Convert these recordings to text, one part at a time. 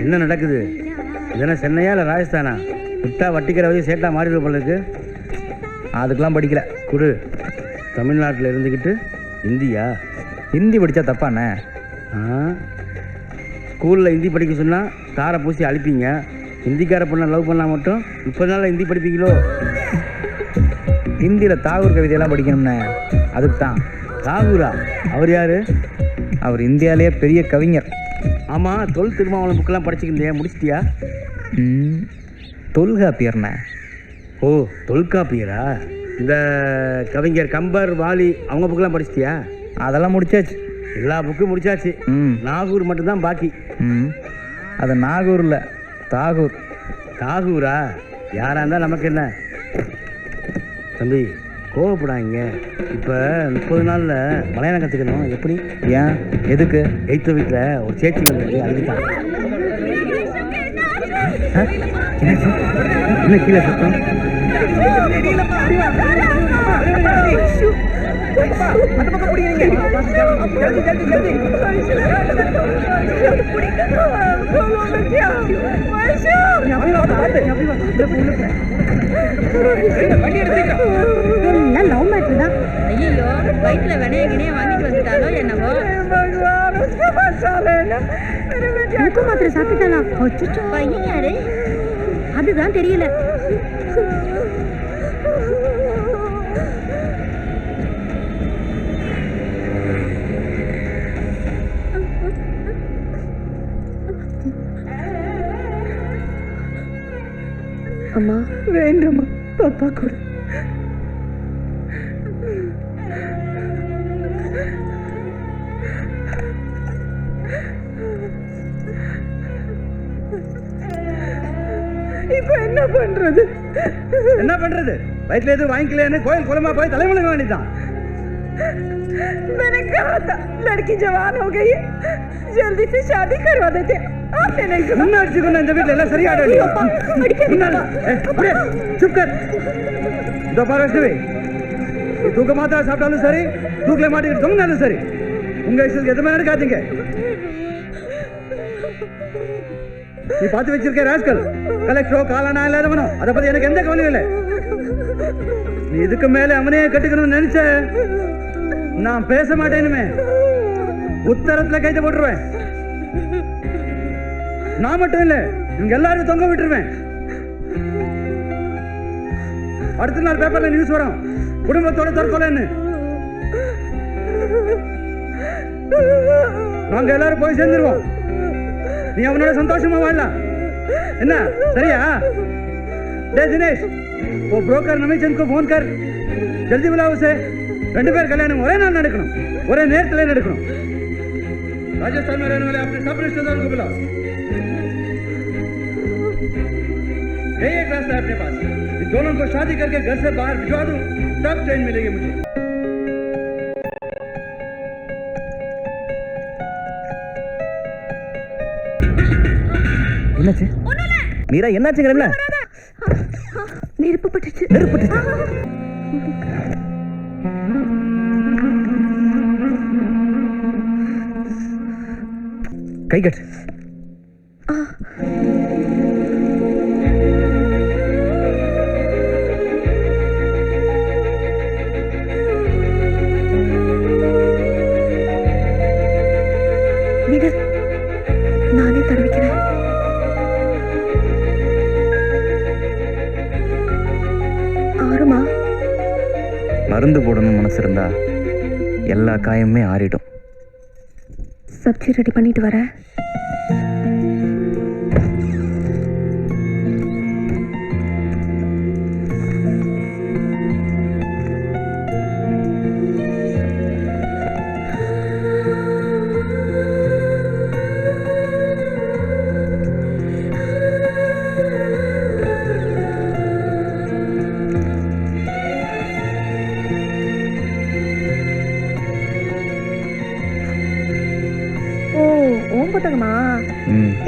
என்ன நடக்குது? இதெல்லாம் சென்னையா இல்லை ராஜஸ்தானா? விட்டா வட்டிக்கிற வச்சு சேட்டா மாறிடுற போல இருக்கு. அதுக்கெலாம் படிக்கல குடு. தமிழ்நாட்டில் இருந்துக்கிட்டு ஹிந்தியா? ஹிந்தி படித்தா தப்பாண்ணே? ஸ்கூலில் ஹிந்தி படிக்க சொன்னால் தாரை பூசி அழிப்பீங்க. ஹிந்திக்கார பொண்ணை லவ் பண்ணால் மட்டும் 30 நாளில் ஹிந்தி படிப்பீங்களோ? ஹிந்தியில் தாகூர் கவிதையெல்லாம் படிக்கணும்ண்ணே. அதுக்கு தான். தாகூரா? அவர் யார்? அவர் இந்தியாவிலேயே பெரிய கவிஞர். ஆமாம், தொல் திருமாவளவன் புக்கெல்லாம் படிச்சுக்கிறியா? முடிச்சிட்டியா? தொல்காப்பியர்ண்ணே. ஓ, தொல்காப்பியரா? இந்த கவிஞர் கம்பர், வாலி அவங்க புக்கெல்லாம் படிச்சிட்டியா? அதெல்லாம் முடிச்சாச்சு. எல்லா புக்கும் முடிச்சாச்சு. நாகூர் மட்டும்தான் பாக்கி. அது நாகூரில் தாகூர். தாகூரா? யாராக இருந்தால் நமக்கு என்ன தம்பி, கோவப்படாங்க. இப்போ 30 நாளில் மலையாளம் கற்றுக்கணும். எப்படி? ஏன்? எதுக்கு? எய்த்த வீட்டில் ஒரு சேச்சி வந்து அதுதான். என்ன கீழே சத்தம்? லவ் மேட்டர் தான். ஐயோ, வயிற்றுல வினைய கிணைய வாங்கிட்டு வந்துட்டாலோ என்னவோ. முக்க மாத்திரை சாப்பிட்டானா? பையன் யாரு? அதுதான் தெரியல. அம்மா வேண்டாம்மா, பாப்பா கூட. இப்ப என்ன பண்றது? என்ன பண்றது? வயிற்றுல எதுவும் வாங்கிக்கலன்னு கோயில் குளமா போய் தலைமுழுக வேண்டியதான். मैंने कहा था लड़की जवान हो गई है, जल्दी से शादी करवा देते. आपने नहीं सुना? முன்னாடி இந்த வீட்டுல எல்லாம் சரியாட चुप कर. दोपहर वैसे தூக்க மாத்திரை சாப்பிட்டாலும் சரி, தூக்கில மாட்டிக்கிட்டு தொங்கினாலும் சரி, உங்க இஷ்டத்துக்கு எதுவுமே இருக்காதீங்க. நீ பார்த்து வச்சிருக்க ராஸ்கல் கலெக்டரோ காலானா இல்லாதவனோ, அதை பத்தி எனக்கு எந்த கவலையும் இல்லை. நீ இதுக்கு மேல அவனையே கட்டுக்கணும்னு நினைச்ச நான் பேச மாட்டேனுமே. உத்தரத்துல கைது போட்டுருவேன். நான் மட்டும் இல்ல, இவங்க எல்லாரும் தொங்க விட்டுருவேன். அடுத்த நாள் பேப்பர்ல நியூஸ் வரும், குடும்பத்தோட தற்கொலைன்னு. நாங்க எல்லாரும் போய் சேர்ந்துருவோம். நீ அவனோட சந்தோஷமா வாழலாம். என்ன சரியா? டே தினேஷ், वो ब्रोकर नमीचंद को फोन कर, जल्दी बुला उसे. 2 பேர் கல்யாணம் ஒரே நாள் நடக்கணும், ஒரே நேரத்தில் நடக்கணும். राजस्थान में रहने वाले अपने सब रिश्तेदारों को बुलाओ. यही एक रास्ता है अपने पास. इन दोनों को शादी करके घर से बाहर भिजवा दूं, तब चैन मिलेगी मुझे. என்னாச்சு மீரா? என்னாச்சுங்கிறல்ல? நெருப்பு பட்டுச்சு. கை கட்டு. நானே தடவிக்கிறேன். ஆறுமா? மருந்து போடணும் மனசு இருந்தா எல்லா காயமுமே ஆறிடும். சப்ஜி ரெடி பண்ணிட்டு வரேன். புத்தகமா?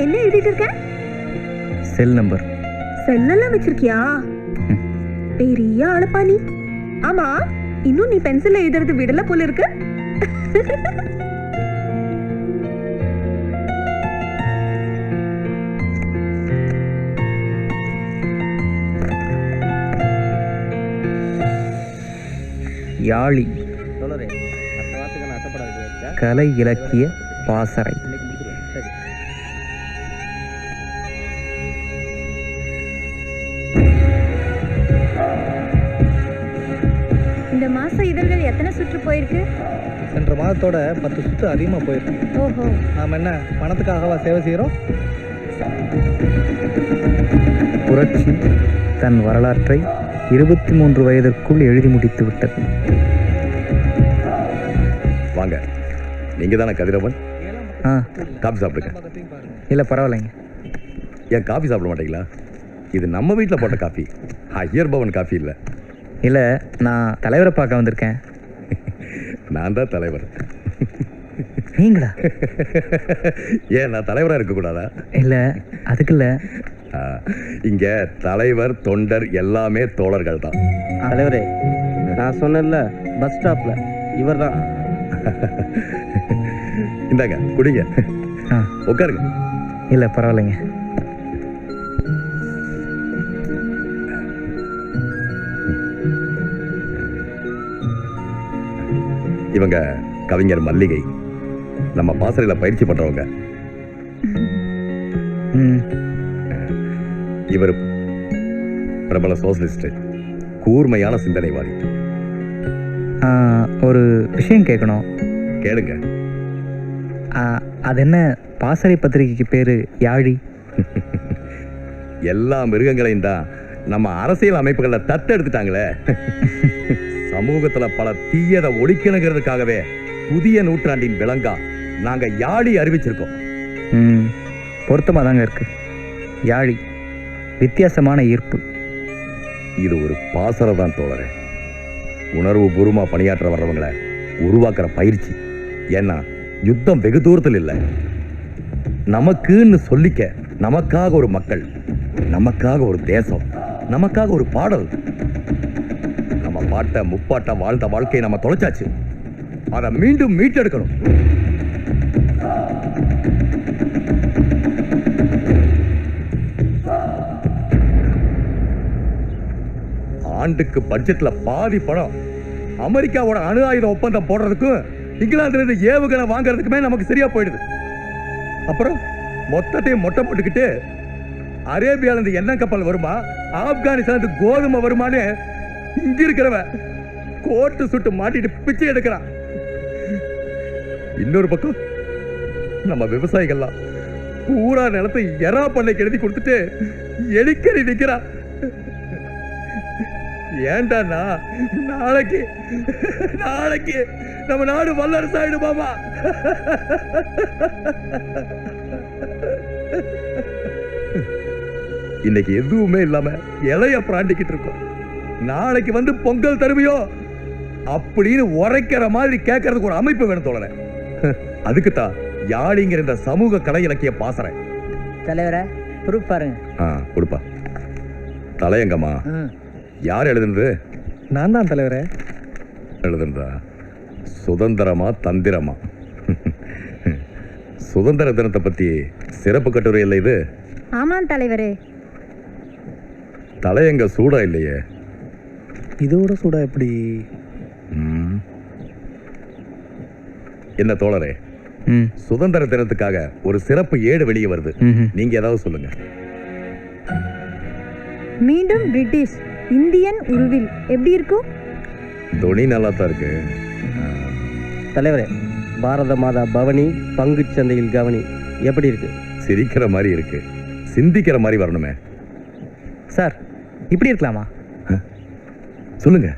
என்ன எழுதிட்டு இருக்க? Cell number. செல்லெல்லாம் வச்சிருக்கியா? பெரிய ஆளப்பா நீ. ஆமா, இன்னும் நீ பென்சில் எழுதுறது விடல போல இருக்கு. யாழி, கலை இலக்கிய பாசறை. இந்த மாசம் இதழ்கள் எத்தனை சுற்று போயிருக்கு? சென்ற மாதத்தோட 10 சுற்று அதிகமாக போயிருக்கு. ஓஹோ, நாம் என்ன பணத்துக்காகவா சேவை செய்கிறோம்? புரட்சி தன் வரலாற்றை 23 வயதிற்குள் எழுதி முடித்து விட்டது. வாங்க, நீங்க தானே கதிரவன்? ஆ, காஃபி சாப்பிடுங்க. இல்லை பரவாயில்லைங்க. ஏன் காஃபி சாப்பிட மாட்டீங்களா? இது நம்ம வீட்டில் போட்ட காஃபி, ஐயர் பவன் காஃபி இல்லை. இல்லை, நான் தலைவரை பார்க்க வந்திருக்கேன். நான் தான் தலைவர். நீங்களா? ஏன் நான் தலைவராக இருக்கக்கூடாதா? இல்லை, அதுக்கு இல்லை. இங்க தலைவர் தொண்டர் எல்லாமே தோழர்கள் தான். தலைவரே, நான் சொன்னேன்ல பஸ் ஸ்டாப்ல இவர் தான். இந்தாங்க குடிங்க, ஆ, உட்காருங்க. இல்லை பரவாயில்லைங்க. இவங்க கவிஞர் மல்லிகை, நம்ம பாசறையில் பயிற்சி பண்றவங்க. ம், இவர் பிரபல சோசலிஸ்ட், கூர்மையான சிந்தனைவாதி. ஒரு விஷயம் கேட்கணும். கேளுங்க. அது என்ன, பாசறை பத்திரிகைக்கு பேர் யாழி? எல்லா மிருகங்களையும் தான் நம்ம அரசியல் அமைப்புகளில் தத்தெடுத்துட்டாங்களே. சமூகத்துல பல தீயதை ஒழிக்கணுங்கிறதுக்காகவே புதிய நூற்றாண்டின் விலங்கா நாங்க யாழி அறிவிச்சிருக்கோம். பொருத்தமாக தாங்க இருக்கு. யாழி வித்தியாசமான ஈர்ப்பு. இது ஒரு பாசறை தான் தோழரே. உணர்வு பூர்வமா பணியாற்ற வர்றவங்களை உருவாக்குற பயிற்சி. ஏன்னா யுத்தம் வெகு தூரத்தில் இல்லை, நமக்குன்னு சொல்லிக்க நமக்காக ஒரு மக்கள், நமக்காக ஒரு தேசம், நமக்காக ஒரு பாடல். நம்ம பாட்ட முப்பாட்ட வாழ்ந்த வாழ்க்கையை நம்ம தொலைச்சாச்சு, அதை மீண்டும் மீட்டெடுக்கணும். ஆண்டுக்கு பட்ஜெட்ல பாதி பணம் அமெரிக்காவோட அணு ஆயுத ஒப்பந்தம் போடுறதுக்கும் இங்கிலாந்துல இருந்து ஏவுகணை வாங்குறதுக்குமே நமக்கு சரியா போயிடுது. அப்புறம் மொத்தத்தையும் மொட்டை போட்டுக்கிட்டு அரேபியால இருந்து எண்ணெய் கப்பல் வருமா, ஆப்கானிஸ்தான் கோதுமை வருமானு இங்க இருக்கிறவன் கோட்டு சுட்டு மாட்டிட்டு பிச்சை எடுக்கிறான். இன்னொரு பக்கம் நம்ம விவசாயிகள்லாம் பூரா நிலத்தை எறா பண்ணைக்கு எழுதி கொடுத்துட்டு எலிக்கறி நிக்கிறான். ஏண்டாண்ணா, நாளைக்கு நம்ம நாடு வல்லரசு ஆயிடுமாமா. இன்னைக்கு எதுவுமே இல்லாம இலைய பிராண்டிக்கிட்டு இருக்கோம். நாளைக்கு வந்து பொங்கல் தருவியோ அப்படின்னு உரைக்கிற மாதிரி கேட்கறதுக்கு ஒரு அமைப்பு வேணும் தோழரே. அதுக்குத்தான் யாழிங்கிற இந்த சமூக கலை இலக்கிய பாசறை. தலைவரை ப்ரூஃப் பாருங்க. கொடுப்பா. தலையங்கம்மா யார் எழுதுனது? நான் தான் தலைவரே. எழுதுனதா? சுதந்திரமா தந்திரமா? சுதந்திர தினத்தை பத்தி சிறப்பு கட்டுரை இல்லை இது? ஆமாம் தலைவரே. தலையங்க சூடா இல்லையே. இதோட சூடா எப்படி? என்ன தோழரே, சுதந்திர தினத்துக்காக ஒரு சிறப்பு ஏடு வெளியே வருது. நீங்க ஏதாவது சொல்லுங்க. மீண்டும் பிரிட்டிஷ் இந்தியன் உருவில் எப்படி இருக்கும்? துணி நல்லா தான் இருக்கு. தலைவரே, பாரத மாதா பவனி பங்கு சந்தையில் கவனி எப்படி இருக்கு? சிரிக்கிற மாதிரி இருக்கு, சிந்திக்கிற மாதிரி வரணுமே. சார், இப்படி இருக்கலாமா? சொல்லுங்க.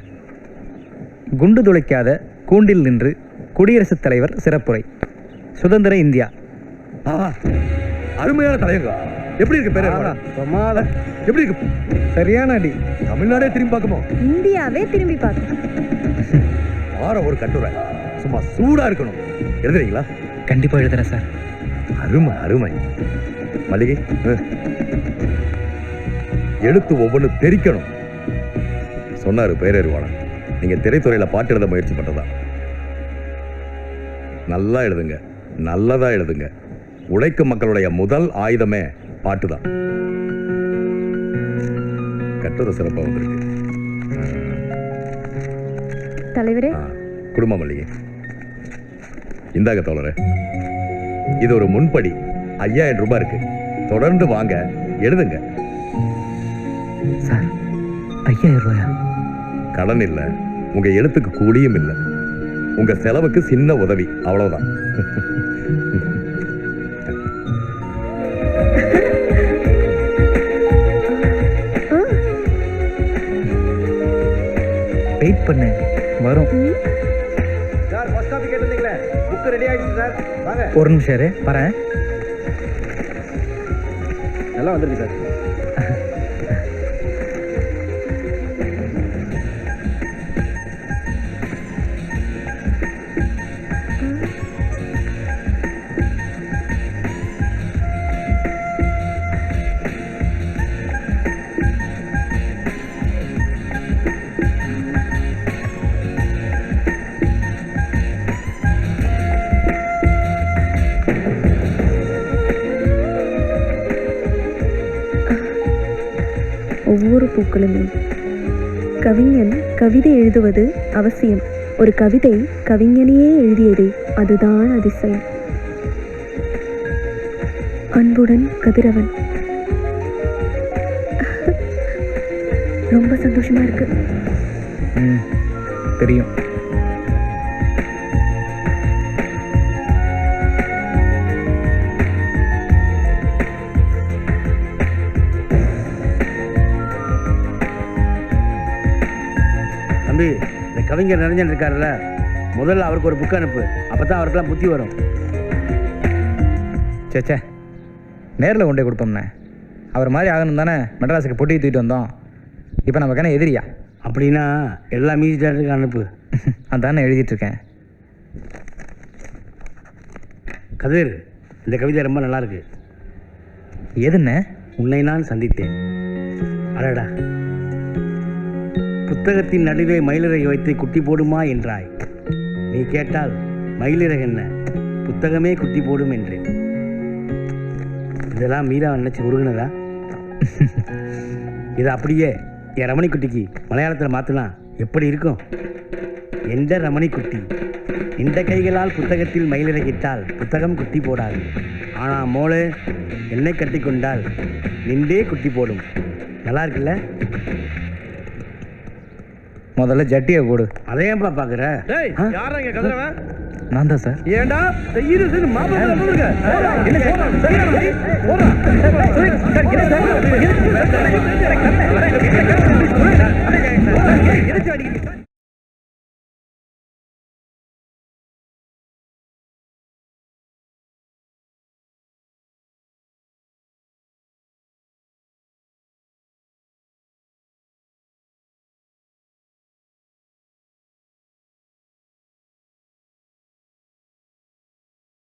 குண்டு துளைக்காத கூண்டில் நின்று குடியரசுத் தலைவர் சிறப்புரை. சுதந்திர இந்தியா. அருமையான தலையங்க. எப்படி இருக்கு பேரு? எப்படி இருக்கு? சரியான அடி. தமிழ்நாடே திரும்பி பார்க்குமோ? இந்தியாவே திரும்பி பார்க்கும். வார ஒரு கட்டுரை சும்மா சூடா இருக்கணும். எழுதுறீங்களா? கண்டிப்பா எழுதுறேன் சார். அருமை அருமை. மல்லிகை, எழுத்து ஒவ்வொன்று தெரிக்கணும் சொன்னாரு பேரறிவாளன். நீங்க திரைத்துறையில பாட்டு எழுத முயற்சி பண்றதா? நல்லா எழுதுங்க, நல்லதா எழுதுங்க. உழைக்கும் மக்களுடைய முதல் ஆயுதமே பாட்டுதான். கட்டுரை சிறப்பா வந்திருக்கு. தலைவரே. குடும்ப மல்லிகை இந்தாங்க தோழரே. இது ஒரு முன்படி 5000 ரூபாய் இருக்கு. தொடர்ந்து வாங்க, எழுதுங்க. சார் 5000 ரூபாயா? கடன் இல்ல, உங்க எழுத்துக்கு கூலியும் இல்ல, உங்க செலவுக்கு சின்ன உதவி, அவ்வளவுதான். வெயிட் பண்ணு, வரும். சார் ஃபர்ஸ்ட் காப்பி கேட்டிருந்தீங்களே, புக் ரெடி ஆயிடுச்சு சார். வாங்க. ஒரு நிமிஷம் இரு, வரேன். நல்லா வந்திருக்கு சார். ஒவ்வொரு பூக்களுமே கவிஞன் கவிதை எழுதுவது அவசியம். ஒரு கவிதை கவிஞனையே எழுதியதே, அதுதான் அதிசயம். அன்புடன் கதிரவன். ரொம்ப சந்தோஷமா இருக்கு. தெரியும். தம்பி, இந்த கவிஞர் நிறைஞ்சன் இருக்காருல்ல, முதல்ல அவருக்கு ஒரு புக் அனுப்பு. அப்பதான் அவருக்கெல்லாம் புத்தி வரும். சேச்சே, நேரில் கொண்டே கொடுப்போம்ண்ணே. அவர் மாதிரி ஆகணும் தானே மெட்ராஸுக்கு பொட்டி தூக்கிட்டு வந்தோம். இப்போ நமக்கு என்ன எதிரியா? அப்படின்னா எல்லா மியூசிக் டேரக்டருக்கு அனுப்பு. அதானே எழுதிட்டுருக்கேன். கதிர், இந்த கவிதை ரொம்ப நல்லா இருக்கு. எதுண்ணே? உன்னை நான் சந்தித்தேன். அடடா, புத்தகத்தின் நடுவே மயிலிறகை வைத்து குட்டி போடுமா என்றாய். நீ கேட்டால் மயிலிறகு என்ன, புத்தகமே குட்டி போடும் என்றேன். இதெல்லாம் மீரா நினைச்சு உருகுனதா? இதை அப்படியே என் ரமணிக்குட்டிக்கு மலையாளத்தில் மாற்றினா எப்படி இருக்கும்? எந்த ரமணிக்குட்டி இந்த கைகளால் புத்தகத்தில் மயிலிறகிட்டால் புத்தகம் குட்டி போடாது. ஆனால் மோளே என்னை கட்டி கொண்டால் நின்றே குட்டி போடும். நல்லா இருக்குல்ல? முதல்ல ஜட்டியை போடு. அதையேப்பா பார்க்குற? நான் தான் சார். ஏண்டா செய்யுது மாப்பிள்ளை